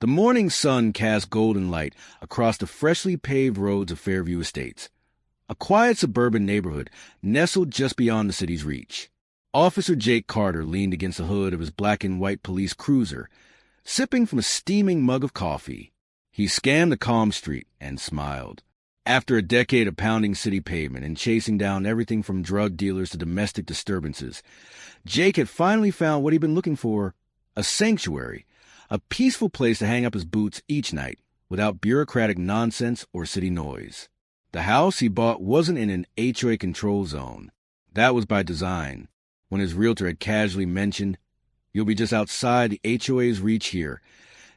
The morning sun cast golden light across the freshly paved roads of Fairview Estates, a quiet suburban neighborhood nestled just beyond the city's reach. Officer Jake Carter leaned against the hood of his black and white police cruiser, sipping from a steaming mug of coffee. He scanned the calm street and smiled. After a decade of pounding city pavement and chasing down everything from drug dealers to domestic disturbances, Jake had finally found what he'd been looking for: a sanctuary, a peaceful place to hang up his boots each night without bureaucratic nonsense or city noise. The house he bought wasn't in an HOA control zone. That was by design. When his realtor had casually mentioned, "You'll be just outside the HOA's reach here,"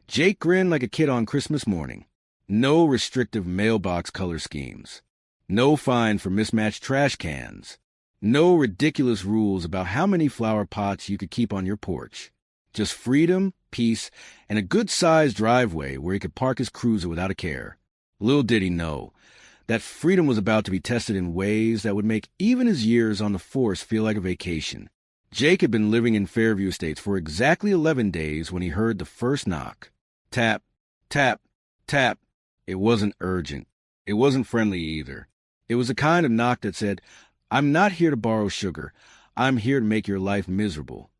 Jake grinned like a kid on Christmas morning. No restrictive mailbox color schemes. No fine for mismatched trash cans. No ridiculous rules about how many flower pots you could keep on your porch. Just freedom, peace, and a good-sized driveway where he could park his cruiser without a care. Little did he know that freedom was about to be tested in ways that would make even his years on the force feel like a vacation. Jake had been living in Fairview Estates for exactly 11 days when he heard the first knock. Tap, tap, tap. It wasn't urgent. It wasn't friendly either. It was a kind of knock that said, "I'm not here to borrow sugar. I'm here to make your life miserable."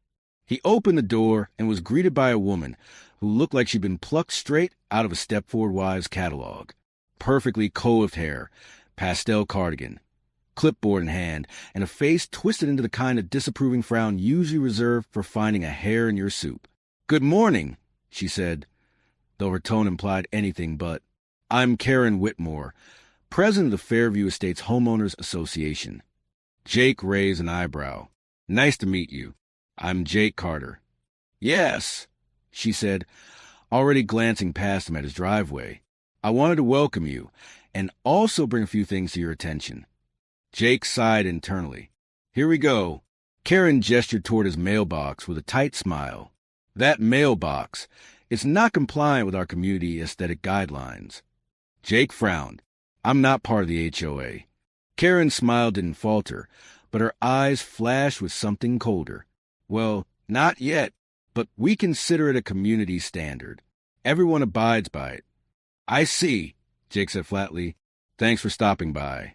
He opened the door and was greeted by a woman who looked like she'd been plucked straight out of a Stepford Wives catalog. Perfectly coiffed hair, pastel cardigan, clipboard in hand, and a face twisted into the kind of disapproving frown usually reserved for finding a hair in your soup. "Good morning," she said, though her tone implied anything but. "I'm Karen Whitmore, president of the Fairview Estates Homeowners Association." Jake raised an eyebrow. "Nice to meet you. I'm Jake Carter." "Yes," she said, already glancing past him at his driveway. "I wanted to welcome you, and also bring a few things to your attention." Jake sighed internally. "Here we go." Karen gestured toward his mailbox with a tight smile. "That mailbox, it's not compliant with our community aesthetic guidelines." Jake frowned. "I'm not part of the HOA." Karen's smile didn't falter, but her eyes flashed with something colder. "Well, not yet, but we consider it a community standard. Everyone abides by it." "I see," Jake said flatly. "Thanks for stopping by."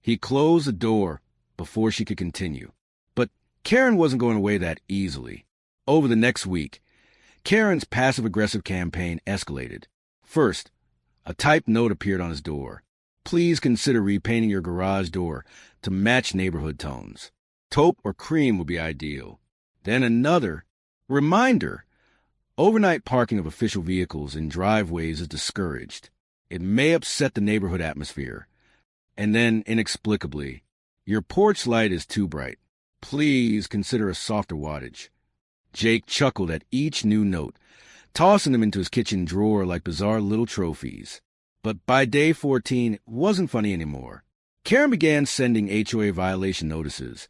He closed the door before she could continue. But Karen wasn't going away that easily. Over the next week, Karen's passive-aggressive campaign escalated. First, a typed note appeared on his door. "Please consider repainting your garage door to match neighborhood tones. Taupe or cream would be ideal." Then another reminder: overnight parking of official vehicles in driveways is discouraged. It may upset the neighborhood atmosphere. And then, inexplicably, "Your porch light is too bright. Please consider a softer wattage." Jake chuckled at each new note, tossing them into his kitchen drawer like bizarre little trophies. But by day 14, it wasn't funny anymore. Karen began sending HOA violation notices,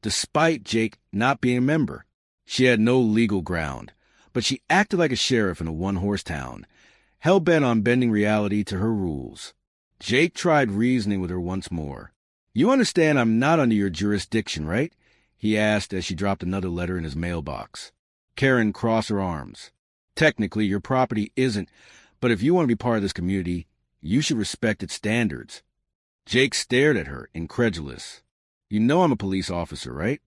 despite Jake not being a member. She had no legal ground, but she acted like a sheriff in a one-horse town, hell-bent on bending reality to her rules. Jake tried reasoning with her once more. "You understand I'm not under your jurisdiction, right?" he asked as she dropped another letter in his mailbox. Karen crossed her arms. "Technically, your property isn't, but if you want to be part of this community, you should respect its standards." Jake stared at her, incredulous. "You know I'm a police officer, right?"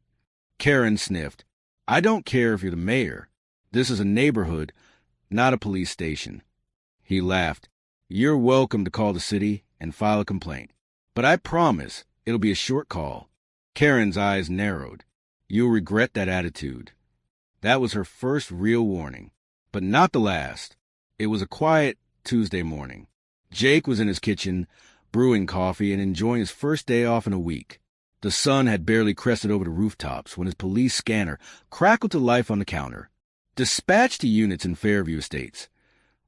Karen sniffed. "I don't care if you're the mayor. This is a neighborhood, not a police station." He laughed. "You're welcome to call the city and file a complaint. But I promise it'll be a short call." Karen's eyes narrowed. "You'll regret that attitude." That was her first real warning, but not the last. It was a quiet Tuesday morning. Jake was in his kitchen, brewing coffee and enjoying his first day off in a week. The sun had barely crested over the rooftops when his police scanner crackled to life on the counter. "Dispatch to units in Fairview Estates.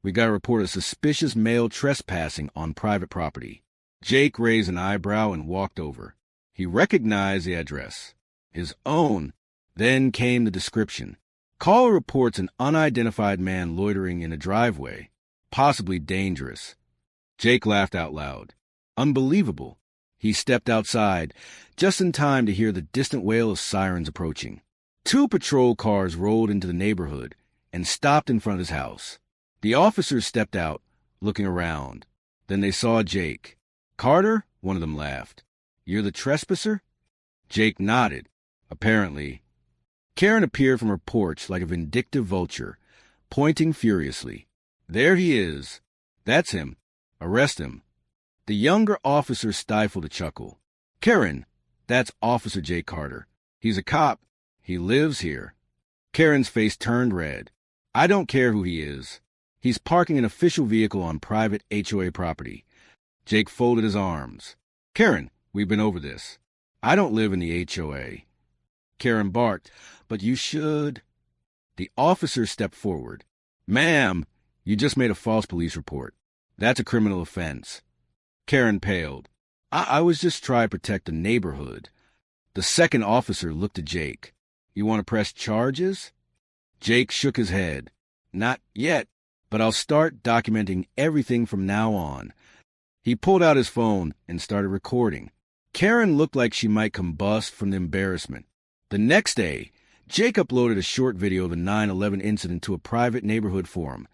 We got a report of suspicious male trespassing on private property." Jake raised an eyebrow and walked over. He recognized the address. His own. Then came the description. Caller reports an unidentified man loitering in a driveway, possibly dangerous. Jake laughed out loud. Unbelievable. He stepped outside, just in time to hear the distant wail of sirens approaching. 2 patrol cars rolled into the neighborhood and stopped in front of his house. The officers stepped out, looking around. Then they saw Jake. "Carter?" one of them laughed. "You're the trespasser?" Jake nodded. Apparently. Karen appeared from her porch like a vindictive vulture, pointing furiously. "There he is. That's him. Arrest him." The younger officer stifled a chuckle. "Karen, that's Officer Jake Carter. He's a cop. He lives here." Karen's face turned red. "I don't care who he is. He's parking an official vehicle on private HOA property." Jake folded his arms. "Karen, we've been over this. I don't live in the HOA." Karen barked. "But you should." The officer stepped forward. "Ma'am, you just made a false police report. That's a criminal offense." Karen paled. I was just trying to protect the neighborhood." The second officer looked at Jake. "You want to press charges?" Jake shook his head. "Not yet, but I'll start documenting everything from now on." He pulled out his phone and started recording. Karen looked like she might combust from the embarrassment. The next day, Jake uploaded a short video of the 9/11 incident to a private neighborhood forum,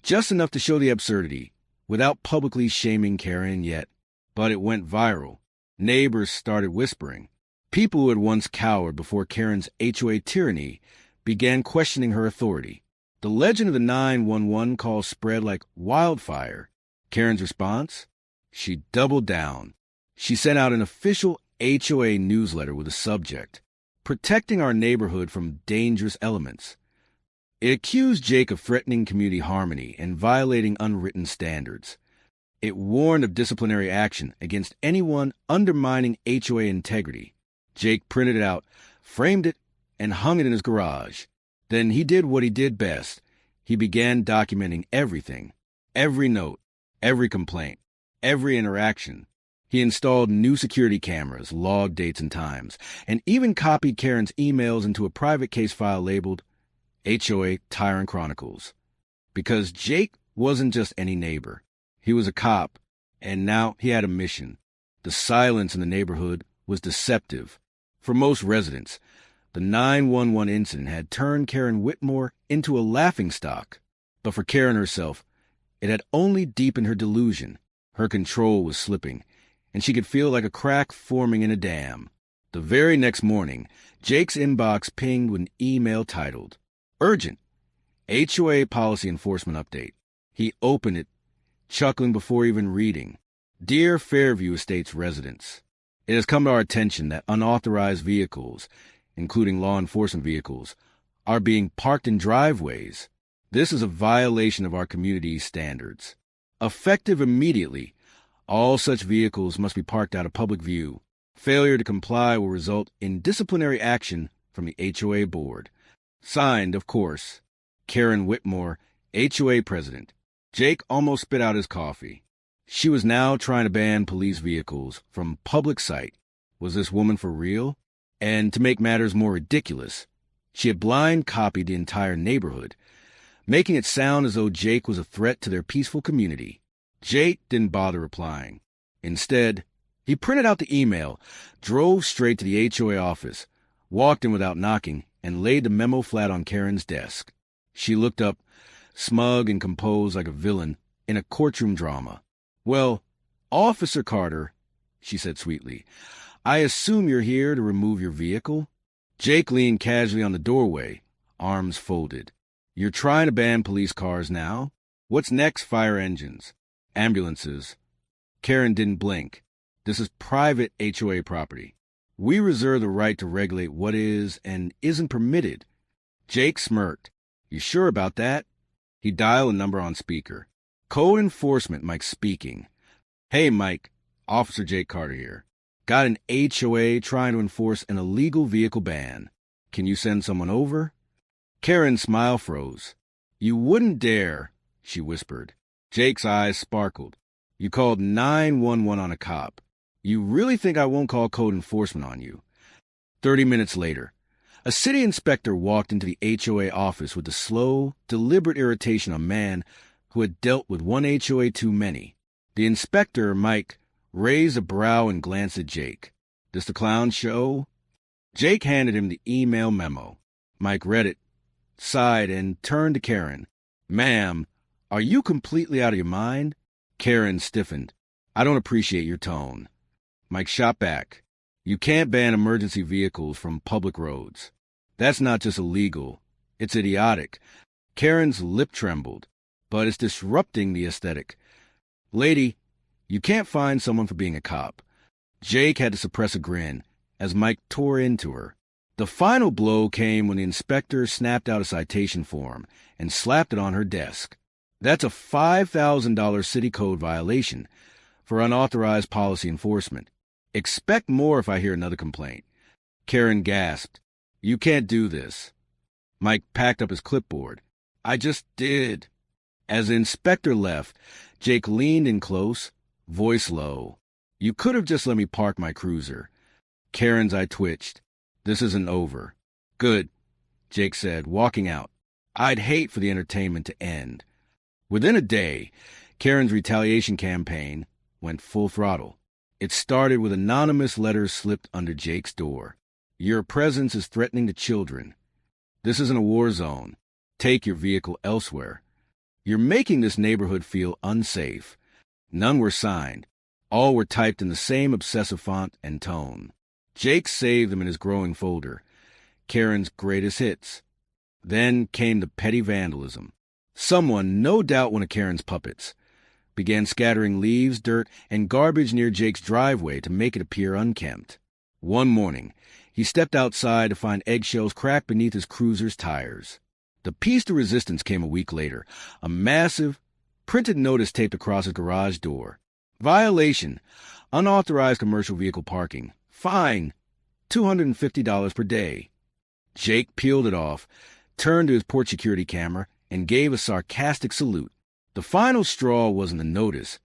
just enough to show the absurdity, without publicly shaming Karen yet. But it went viral. Neighbors started whispering. People who had once cowered before Karen's HOA tyranny began questioning her authority. The legend of the 911 call spread like wildfire. Karen's response? She doubled down. She sent out an official HOA newsletter with a subject, "Protecting Our Neighborhood from Dangerous Elements." It accused Jake of threatening community harmony and violating unwritten standards. It warned of disciplinary action against anyone undermining HOA integrity. Jake printed it out, framed it, and hung it in his garage. Then he did what he did best. He began documenting everything. Every note, every complaint, every interaction. He installed new security cameras, logged dates and times, and even copied Karen's emails into a private case file labeled HOA Tyrant Chronicles. Because Jake wasn't just any neighbor. He was a cop, and now he had a mission. The silence in the neighborhood was deceptive. For most residents, the 911 incident had turned Karen Whitmore into a laughingstock. But for Karen herself, it had only deepened her delusion. Her control was slipping, and she could feel like a crack forming in a dam. The very next morning, Jake's inbox pinged with an email titled, "Urgent, HOA Policy Enforcement Update." He opened it, chuckling before even reading. "Dear Fairview Estates residents, it has come to our attention that unauthorized vehicles, including law enforcement vehicles, are being parked in driveways. This is a violation of our community's standards. Effective immediately, all such vehicles must be parked out of public view. Failure to comply will result in disciplinary action from the HOA board." Signed, of course, Karen Whitmore, HOA president. Jake almost spit out his coffee. She was now trying to ban police vehicles from public sight. Was this woman for real? And to make matters more ridiculous, she had blind copied the entire neighborhood, making it sound as though Jake was a threat to their peaceful community. Jake didn't bother replying. Instead, he printed out the email, drove straight to the HOA office, walked in without knocking, and laid the memo flat on Karen's desk. She looked up, smug and composed like a villain in a courtroom drama. "Well, Officer Carter," she said sweetly, "I assume you're here to remove your vehicle?" Jake leaned casually on the doorway, arms folded. "You're trying to ban police cars now? What's next? Fire engines? Ambulances?" Karen didn't blink. "This is private HOA property. We reserve the right to regulate what is and isn't permitted." Jake smirked. "You sure about that?" He dialed a number on speaker. "Code enforcement, Mike speaking." "Hey, Mike. Officer Jake Carter here. Got an HOA trying to enforce an illegal vehicle ban. Can you send someone over?" Karen's smile froze. "You wouldn't dare," she whispered. Jake's eyes sparkled. "You called 911 on a cop. You really think I won't call code enforcement on you?" 30 minutes later, a city inspector walked into the HOA office with the slow, deliberate irritation of a man who had dealt with one HOA too many. The inspector, Mike, raised a brow and glanced at Jake. "This the clown show?" Jake handed him the email memo. Mike read it, sighed, and turned to Karen. "Ma'am, Are you completely out of your mind? Karen stiffened. I don't appreciate your tone. Mike shot back. You can't ban emergency vehicles from public roads. That's not just illegal. It's idiotic. Karen's lip trembled, but it's disrupting the aesthetic. Lady, you can't fine someone for being a cop. Jake had to suppress a grin as Mike tore into her. The final blow came when the inspector snapped out a citation form and slapped it on her desk. That's a $5,000 city code violation for unauthorized policy enforcement. Expect more if I hear another complaint. Karen gasped. You can't do this. Mike packed up his clipboard. I just did. As the inspector left, Jake leaned in close, voice low. You could have just let me park my cruiser. Karen's eye twitched. This isn't over. Good, Jake said, walking out. I'd hate for the entertainment to end. Within a day, Karen's retaliation campaign went full throttle. It started with anonymous letters slipped under Jake's door. Your presence is threatening the children. This isn't a war zone. Take your vehicle elsewhere. You're making this neighborhood feel unsafe. None were signed. All were typed in the same obsessive font and tone. Jake saved them in his growing folder. Karen's greatest hits. Then came the petty vandalism. Someone, no doubt one of Karen's puppets, began scattering leaves, dirt, and garbage near Jake's driveway to make it appear unkempt. One morning, he stepped outside to find eggshells cracked beneath his cruiser's tires. The piece de resistance came a week later, a massive, printed notice taped across his garage door. Violation, unauthorized commercial vehicle parking, fine, $250 per day. Jake peeled it off, turned to his porch security camera, and gave a sarcastic salute. The final straw wasn't the notice.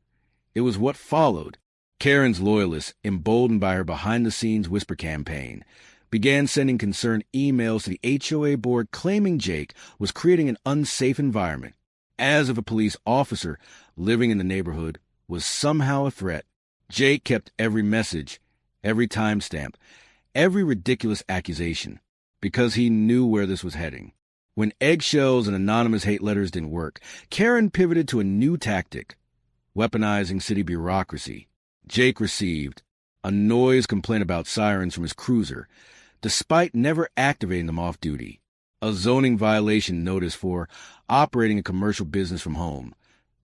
It was what followed. Karen's loyalists, emboldened by her behind-the-scenes whisper campaign, began sending concerned emails to the HOA board claiming Jake was creating an unsafe environment, as if a police officer living in the neighborhood was somehow a threat. Jake kept every message, every timestamp, every ridiculous accusation, because he knew where this was heading. When eggshells and anonymous hate letters didn't work, Karen pivoted to a new tactic, weaponizing city bureaucracy. Jake received a noise complaint about sirens from his cruiser, despite never activating them off-duty, a zoning violation notice for operating a commercial business from home,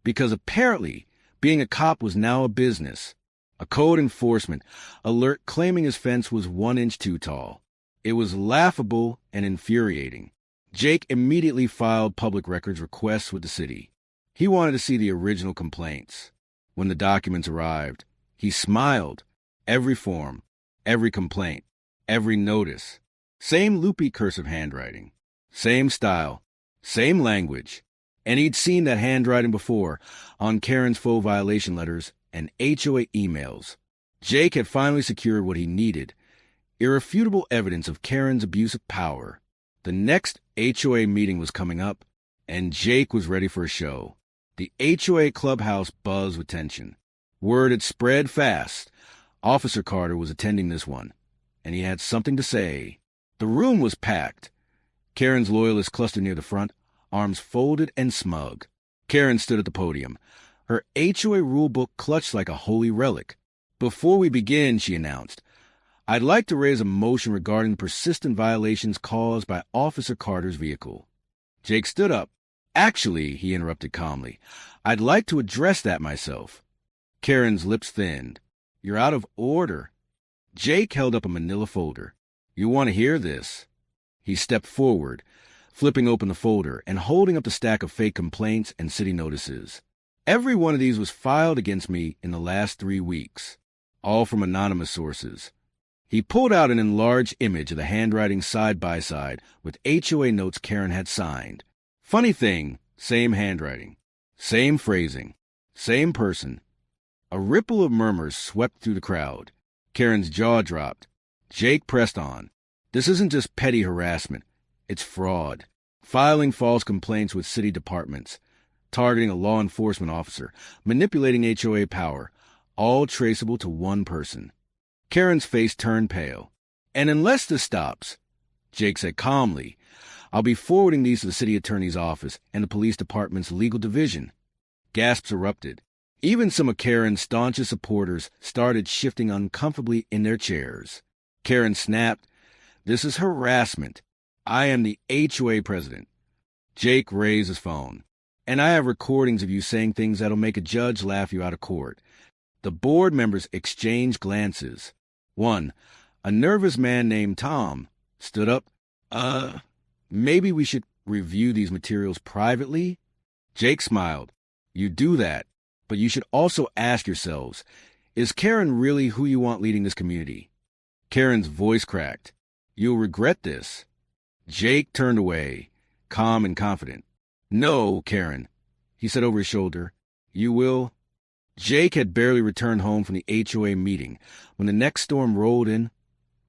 because apparently being a cop was now a business, a code enforcement alert claiming his fence was 1 inch too tall. It was laughable and infuriating. Jake immediately filed public records requests with the city. He wanted to see the original complaints. When the documents arrived, he smiled. Every form, every complaint, every notice. Same loopy cursive handwriting. Same style. Same language. And he'd seen that handwriting before on Karen's faux violation letters and HOA emails. Jake had finally secured what he needed, irrefutable evidence of Karen's abuse of power. The next HOA meeting was coming up, and Jake was ready for a show. The HOA clubhouse buzzed with tension. Word had spread fast. Officer Carter was attending this one, and he had something to say. The room was packed. Karen's loyalists clustered near the front, arms folded and smug. Karen stood at the podium, her HOA rulebook clutched like a holy relic. Before we begin, she announced, I'd like to raise a motion regarding persistent violations caused by Officer Carter's vehicle. Jake stood up. Actually, he interrupted calmly, I'd like to address that myself. Karen's lips thinned. You're out of order. Jake held up a manila folder. You want to hear this? He stepped forward, flipping open the folder and holding up the stack of fake complaints and city notices. Every one of these was filed against me in the last 3 weeks, all from anonymous sources. He pulled out an enlarged image of the handwriting side by side with HOA notes Karen had signed. Funny thing, same handwriting, same phrasing, same person. A ripple of murmurs swept through the crowd. Karen's jaw dropped. Jake pressed on. This isn't just petty harassment. It's fraud. Filing false complaints with city departments, targeting a law enforcement officer, manipulating HOA power, all traceable to one person. Karen's face turned pale. And unless this stops, Jake said calmly, I'll be forwarding these to the city attorney's office and the police department's legal division. Gasps erupted. Even some of Karen's staunchest supporters started shifting uncomfortably in their chairs. Karen snapped, "This is harassment. I am the HOA president." Jake raised his phone. "And I have recordings of you saying things that'll make a judge laugh you out of court." The board members exchanged glances. One, a nervous man named Tom, stood up. Maybe we should review these materials privately?" Jake smiled. "You do that, but you should also ask yourselves, is Karen really who you want leading this community?" Karen's voice cracked. "You'll regret this." Jake turned away, calm and confident. "No, Karen," he said over his shoulder. "You will." Jake had barely returned home from the HOA meeting when the next storm rolled in,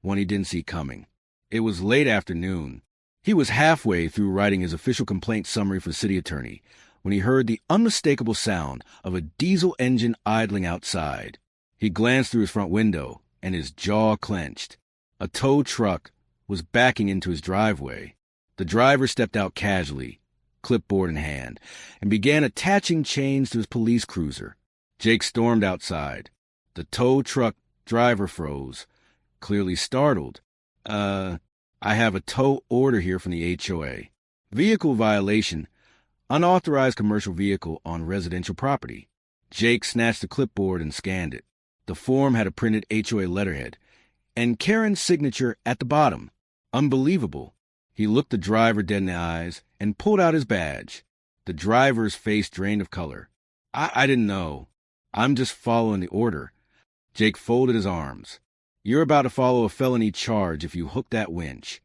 one he didn't see coming. It was late afternoon. He was halfway through writing his official complaint summary for the city attorney when he heard the unmistakable sound of a diesel engine idling outside. He glanced through his front window, and his jaw clenched. A tow truck was backing into his driveway. The driver stepped out casually, clipboard in hand, and began attaching chains to his police cruiser. Jake stormed outside. The tow truck driver froze, clearly startled. I have a tow order here from the HOA. Vehicle violation, unauthorized commercial vehicle on residential property." Jake snatched the clipboard and scanned it. The form had a printed HOA letterhead, and Karen's signature at the bottom. Unbelievable. He looked the driver dead in the eyes and pulled out his badge. The driver's face drained of color. I didn't know. I'm just following the order." Jake folded his arms. "You're about to follow a felony charge if you hook that winch."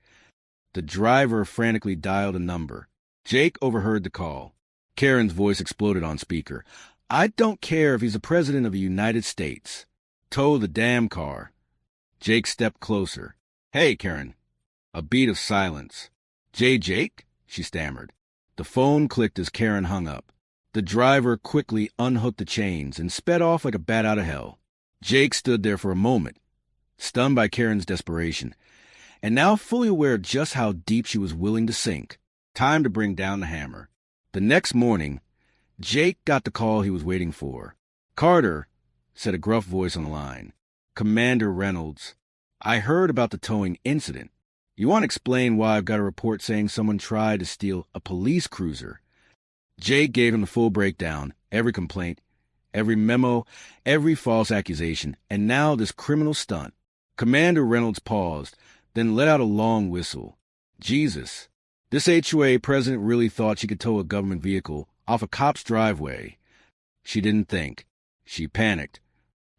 The driver frantically dialed a number. Jake overheard the call. Karen's voice exploded on speaker. "I don't care if he's the president of the United States. Tow the damn car." Jake stepped closer. "Hey, Karen." A beat of silence. Jake?" she stammered. The phone clicked as Karen hung up. The driver quickly unhooked the chains and sped off like a bat out of hell. Jake stood there for a moment, stunned by Karen's desperation, and now fully aware of just how deep she was willing to sink. Time to bring down the hammer. The next morning, Jake got the call he was waiting for. "Carter," said a gruff voice on the line. "Commander Reynolds. I heard about the towing incident. You want to explain why I've got a report saying someone tried to steal a police cruiser?" Jake gave him the full breakdown, every complaint, every memo, every false accusation, and now this criminal stunt. Commander Reynolds paused, then let out a long whistle. Jesus, this HOA president really thought she could tow a government vehicle off a cop's driveway. She didn't think. She panicked.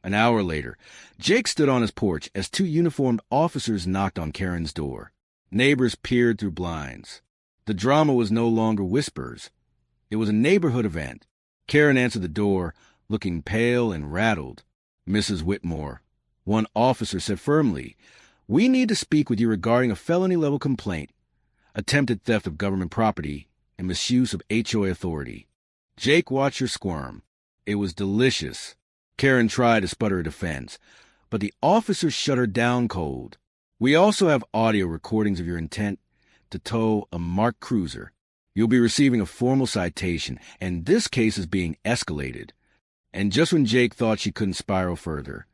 An hour later, Jake stood on his porch as two uniformed officers knocked on Karen's door. Neighbors peered through blinds. The drama was no longer whispers. It was a neighborhood event. Karen answered the door, looking pale and rattled. "Mrs. Whitmore," one officer said firmly, "we need to speak with you regarding a felony-level complaint, attempted theft of government property, and misuse of HOA authority." Jake watched her squirm. It was delicious. Karen tried to sputter a defense, but the officer shut her down cold. "We also have audio recordings of your intent to tow a marked cruiser. You'll be receiving a formal citation, and this case is being escalated." And just when Jake thought she couldn't spiral further,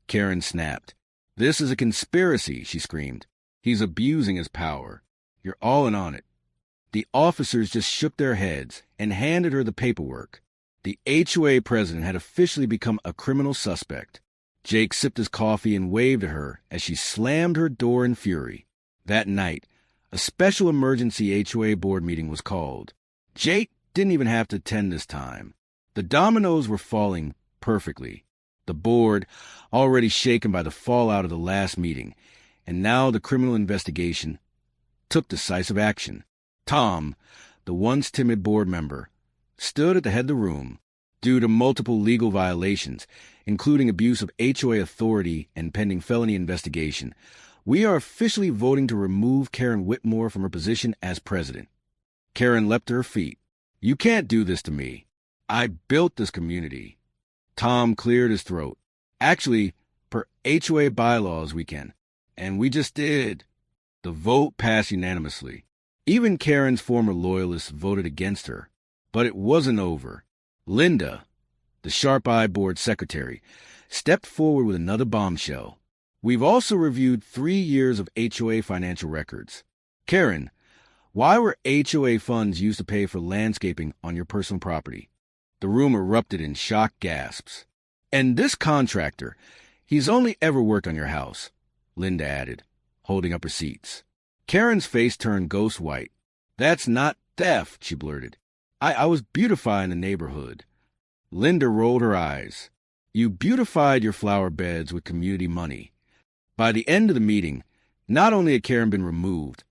Karen snapped. "This is a conspiracy," she screamed. "He's abusing his power. You're all in on it." The officers just shook their heads and handed her the paperwork. The HOA president had officially become a criminal suspect. Jake sipped his coffee and waved at her as she slammed her door in fury. That night, a special emergency HOA board meeting was called. Jake didn't even have to attend this time. The dominoes were falling perfectly. The board, already shaken by the fallout of the last meeting, and now the criminal investigation, took decisive action. Tom, the once timid board member, stood at the head of the room. Due to multiple legal violations, including abuse of HOA authority and pending felony investigation, we are officially voting to remove Karen Whitmore from her position as president. Karen leapt to her feet. "You can't do this to me. I built this community." Tom cleared his throat. "Actually, per HOA bylaws we can. And we just did." The vote passed unanimously. Even Karen's former loyalists voted against her. But it wasn't over. Linda, the sharp-eyed board secretary, stepped forward with another bombshell. We've also reviewed 3 years of HOA financial records. Karen, why were HOA funds used to pay for landscaping on your personal property? The room erupted in shocked gasps. And this contractor, he's only ever worked on your house, Linda added, holding up receipts. Karen's face turned ghost white. That's not theft, she blurted. I was beautifying the neighborhood. Linda rolled her eyes. You beautified your flower beds with community money. By the end of the meeting, not only had Karen been removed,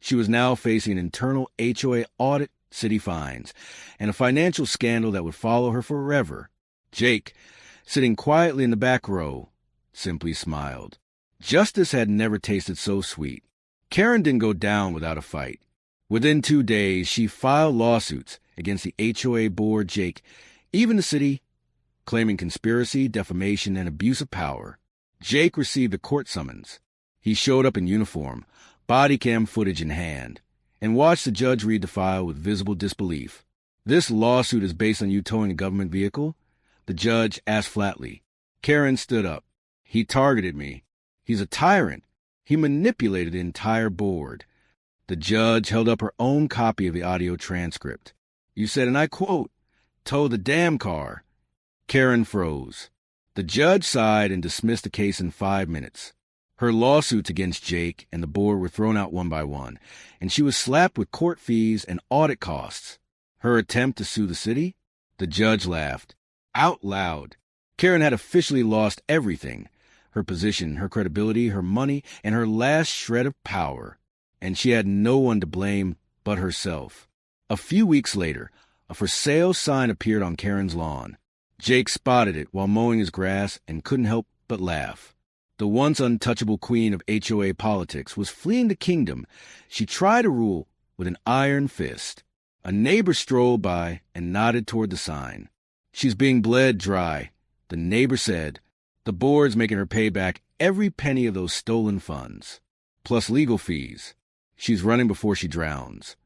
she was now facing an internal HOA audit, city fines, and a financial scandal that would follow her forever. Jake, sitting quietly in the back row, simply smiled. Justice had never tasted so sweet. Karen didn't go down without a fight. Within 2 days, she filed lawsuits against the HOA board, Jake, even the city, claiming conspiracy, defamation, and abuse of power. Jake received a court summons. He showed up in uniform, body cam footage in hand, and watched the judge read the file with visible disbelief. This lawsuit is based on you towing a government vehicle? The judge asked flatly. Karen stood up. He targeted me. He's a tyrant. He manipulated the entire board. The judge held up her own copy of the audio transcript. You said, and I quote, tow the damn car. Karen froze. The judge sighed and dismissed the case in 5 minutes. Her lawsuits against Jake and the board were thrown out one by one, and she was slapped with court fees and audit costs. Her attempt to sue the city? The judge laughed. Out loud. Karen had officially lost everything. Her position, her credibility, her money, and her last shred of power. And she had no one to blame but herself. A few weeks later, a for sale sign appeared on Karen's lawn. Jake spotted it while mowing his grass and couldn't help but laugh. The once untouchable queen of HOA politics was fleeing the kingdom she tried to rule with an iron fist. A neighbor strolled by and nodded toward the sign. She's being bled dry, the neighbor said. The board's making her pay back every penny of those stolen funds, plus legal fees. She's running before she drowns.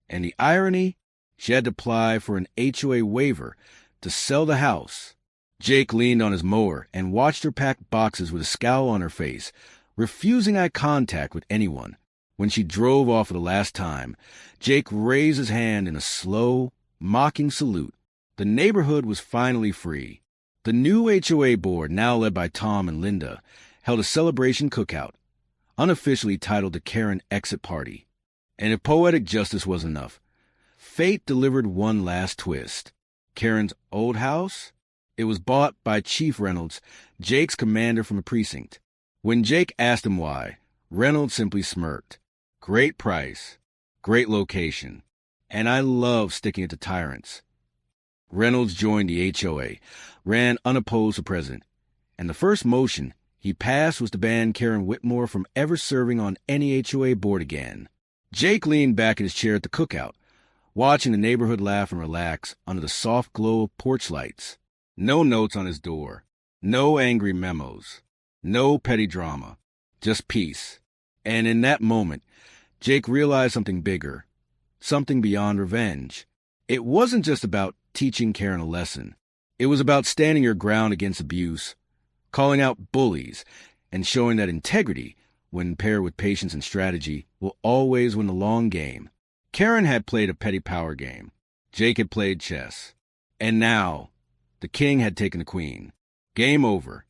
And the irony? She had to apply for an HOA waiver to sell the house. Jake leaned on his mower and watched her pack boxes with a scowl on her face, refusing eye contact with anyone. When she drove off for the last time, Jake raised his hand in a slow, mocking salute. The neighborhood was finally free. The new HOA board, now led by Tom and Linda, held a celebration cookout, unofficially titled the Karen Exit Party. And if poetic justice was enough, fate delivered one last twist. Karen's old house? It was bought by Chief Reynolds, Jake's commander from the precinct. When Jake asked him why, Reynolds simply smirked. Great price, great location, and I love sticking it to tyrants. Reynolds joined the HOA, ran unopposed for president, and the first motion he passed was to ban Karen Whitmore from ever serving on any HOA board again. Jake leaned back in his chair at the cookout, watching the neighborhood laugh and relax under the soft glow of porch lights. No notes on his door, no angry memos, no petty drama, just peace. And in that moment, Jake realized something bigger, something beyond revenge. It wasn't just about teaching Karen a lesson. It was about standing your ground against abuse, calling out bullies, and showing that integrity, when paired with patience and strategy, will always win the long game. Karen had played a petty power game. Jake had played chess. And now, the king had taken the queen. Game over.